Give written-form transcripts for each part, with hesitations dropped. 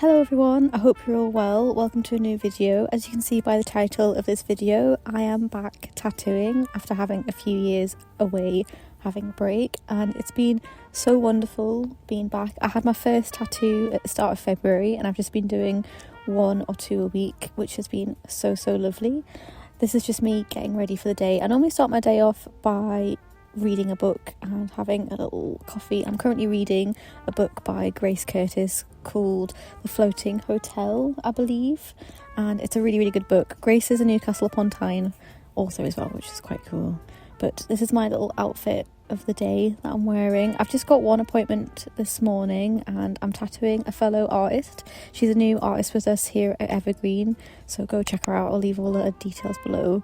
Hello everyone, I hope you're all well. Welcome to a new video. As you can see by the title of this video, I am back tattooing after having a few years away, having a break, and it's been so wonderful being back. I had my first tattoo at the start of February and I've just been doing 1 or 2 a week, which has been so lovely. This is just me getting ready for the day. I normally start my day off by reading a book and having a little coffee. I'm currently reading a book by Grace Curtis called The Floating Hotel, I believe, and it's a really good book. Grace is a Newcastle upon Tyne author as well, which is quite cool. But this is my little outfit of the day that I'm wearing. I've just got one appointment this morning and I'm tattooing a fellow artist. She's a new artist with us here at Evergreen, so go check her out. I'll leave all the details below,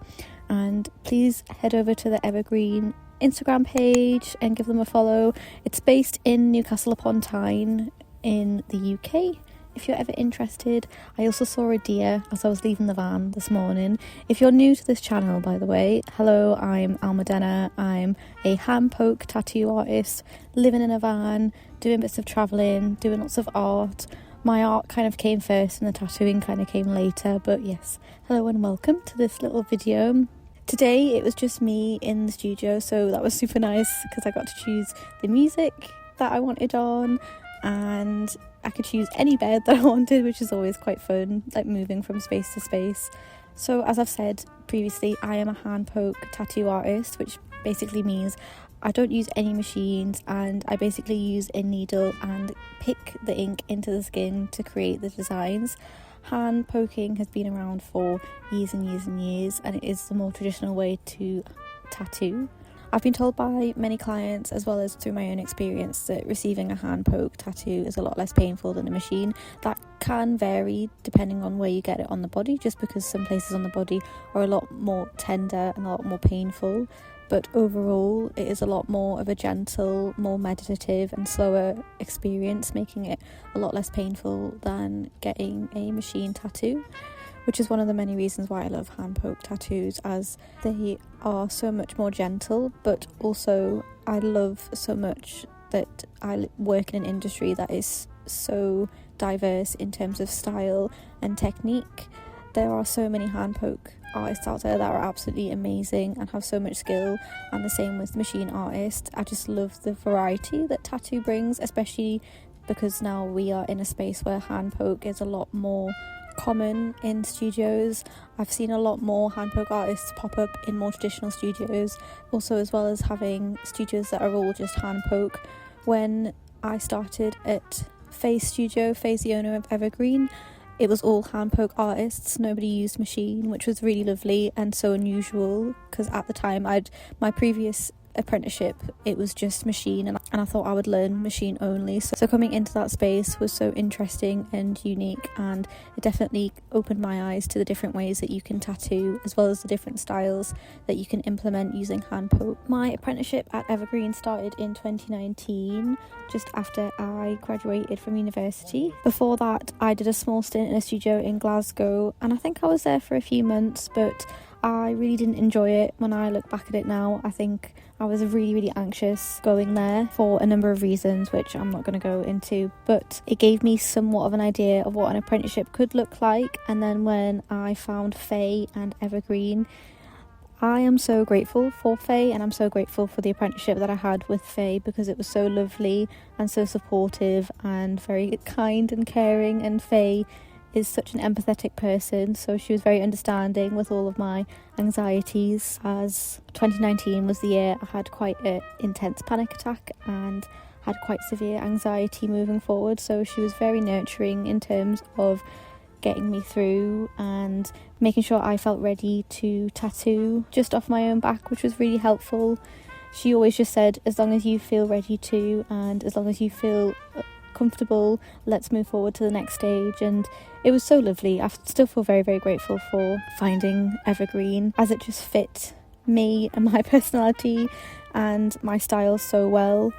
and please head over to the Evergreen Instagram page and give them a follow. It's based in Newcastle upon Tyne in the UK, if you're ever interested. I also saw a deer as I was leaving the van this morning. If you're new to this channel, by the way, hello, I'm Almudena. I'm a hand poke tattoo artist living in a van, doing bits of travelling, doing lots of art. My art kind of came first and the tattooing kind of came later, but yes, hello and welcome to this little video. Today it was just me in the studio, so that was super nice because I got to choose the music that I wanted on, and I could choose any bed that I wanted, which is always quite fun, like moving from space to space. So as I've said previously, I am a hand poke tattoo artist, which basically means I don't use any machines and I basically use a needle and pick the ink into the skin to create the designs. Hand poking has been around for years and years, and it is the more traditional way to tattoo. I've been told by many clients, as well as through my own experience, that receiving a hand poke tattoo is a lot less painful than a machine. That can vary depending on where you get it on the body, just because some places on the body are a lot more tender and a lot more painful. But overall, it is a lot more of a gentle, more meditative and slower experience, making it a lot less painful than getting a machine tattoo, which is one of the many reasons why I love hand poke tattoos, as they are so much more gentle. But also I love so much that I work in an industry that is so diverse in terms of style and technique. There are so many hand poke artists out there that are absolutely amazing and have so much skill, and the same with machine artists. I just love the variety that tattoo brings, especially because now we are in a space where hand poke is a lot more common in studios. I've seen a lot more hand poke artists pop up in more traditional studios, also as well as having studios that are all just hand poke. When I started at Faye's studio, Faye's the owner of Evergreen, it was all hand poke artists, nobody used machine, which was really lovely and so unusual, because at the time my previous apprenticeship, it was just machine, and I thought I would learn machine only. So coming into that space was so interesting and unique, and it definitely opened my eyes to the different ways that you can tattoo, as well as the different styles that you can implement using hand poke. My apprenticeship at Evergreen started in 2019, just after I graduated from university. Before that, I did a small stint in a studio in Glasgow, and I think I was there for a few months, but I really didn't enjoy it. When I look back at it now, I think I was really anxious going there for a number of reasons, which I'm not going to go into, but it gave me somewhat of an idea of what an apprenticeship could look like. And then when I found Faye and Evergreen, I am so grateful for Faye, and I'm so grateful for the apprenticeship that I had with Faye, because it was so lovely and so supportive and very kind and caring. And Faye is such an empathetic person, so she was very understanding with all of my anxieties, as 2019 was the year I had quite an intense panic attack and had quite severe anxiety moving forward. So she was very nurturing in terms of getting me through and making sure I felt ready to tattoo just off my own back, which was really helpful. She always just said, as long as you feel ready to, and as long as you feel comfortable, let's move forward to the next stage. And it was so lovely. I still feel very grateful for finding Evergreen, as it just fit me and my personality and my style so well.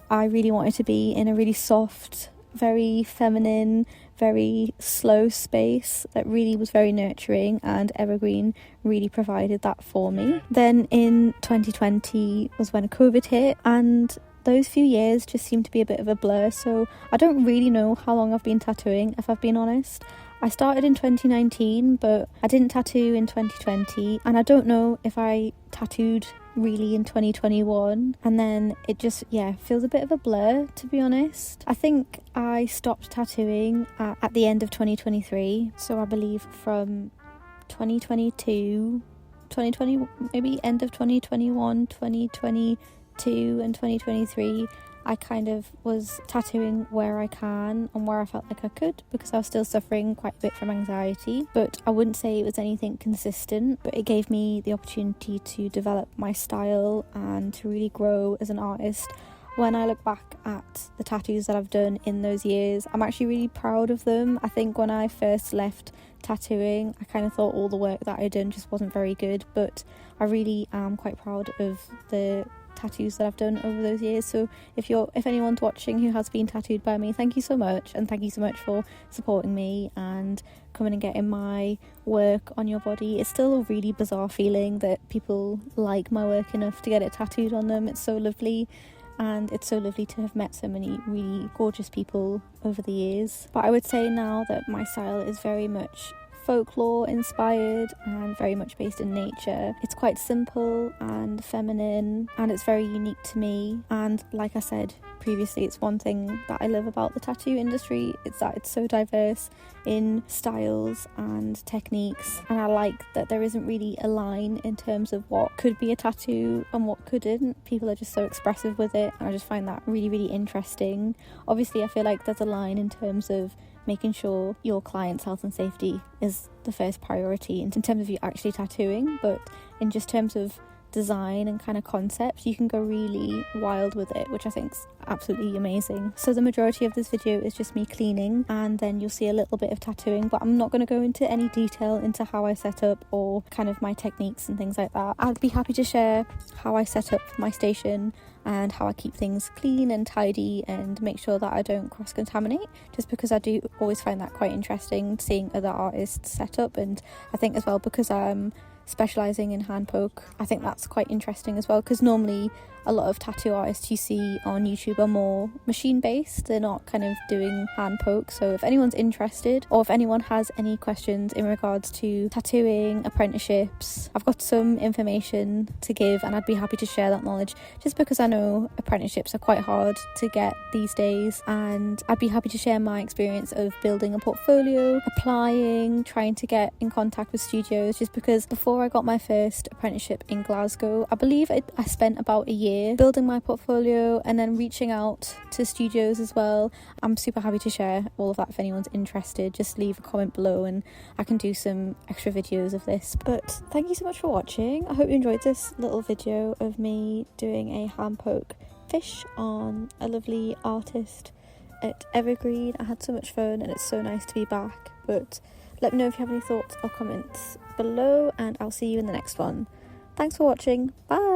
I really wanted to be in a really soft, very feminine, very slow space that really was very nurturing, and Evergreen really provided that for me. Then in 2020 was when COVID hit, and those few years just seem to be a bit of a blur, so I don't really know how long I've been tattooing, if I've been honest. I started in 2019, but I didn't tattoo in 2020, and I don't know if I tattooed really in 2021, and then it just feels a bit of a blur, to be honest. I think I stopped tattooing at the end of 2023, so I believe from 2022, 2020, maybe end of 2021, 2022 and 2023, I kind of was tattooing where I can and where I felt like I could, because I was still suffering quite a bit from anxiety, but I wouldn't say it was anything consistent. But it gave me the opportunity to develop my style and to really grow as an artist. When I look back at the tattoos that I've done in those years, I'm actually really proud of them. I think when I first left tattooing, I kind of thought all the work that I'd done just wasn't very good, but I really am quite proud of the tattoos that I've done over those years. So if anyone's watching who has been tattooed by me, thank you so much, and thank you so much for supporting me and coming and getting my work on your body. It's still a really bizarre feeling that people like my work enough to get it tattooed on them. It's so lovely, and it's so lovely to have met so many really gorgeous people over the years. But I would say now that my style is very much folklore inspired and very much based in nature. It's quite simple and feminine, and it's very unique to me. And like I said previously, it's one thing that I love about the tattoo industry. It's that it's so diverse in styles and techniques, and I like that there isn't really a line in terms of what could be a tattoo and what couldn't. People are just so expressive with it, and I just find that really, really interesting. Obviously, I feel like there's a line in terms of making sure your client's health and safety is the first priority in terms of you actually tattooing, but in just terms of design and kind of concepts, you can go really wild with it, which I think's absolutely amazing. So the majority of this video is just me cleaning, and then you'll see a little bit of tattooing, but I'm not going to go into any detail into how I set up or kind of my techniques and things like that. I'd be happy to share how I set up my station and how I keep things clean and tidy and make sure that I don't cross-contaminate, just because I do always find that quite interesting, seeing other artists set up. And I think as well, because I'm specialising in hand poke, I think that's quite interesting as well, because normally a lot of tattoo artists you see on YouTube are more machine based, they're not kind of doing hand poke. So if anyone's interested, or if anyone has any questions in regards to tattooing, apprenticeships, I've got some information to give, and I'd be happy to share that knowledge, just because I know apprenticeships are quite hard to get these days, and I'd be happy to share my experience of building a portfolio, applying, trying to get in contact with studios, just because before I got my first apprenticeship in Glasgow, I believe I spent about a year building my portfolio and then reaching out to studios as well. I'm super happy to share all of that if anyone's interested. Just leave a comment below and I can do some extra videos of this. But thank you so much for watching. I hope you enjoyed this little video of me doing a hand poke fish on a lovely artist at Evergreen. I had so much fun and it's so nice to be back. But let me know if you have any thoughts or comments below, and I'll see you in the next one. Thanks for watching. Bye.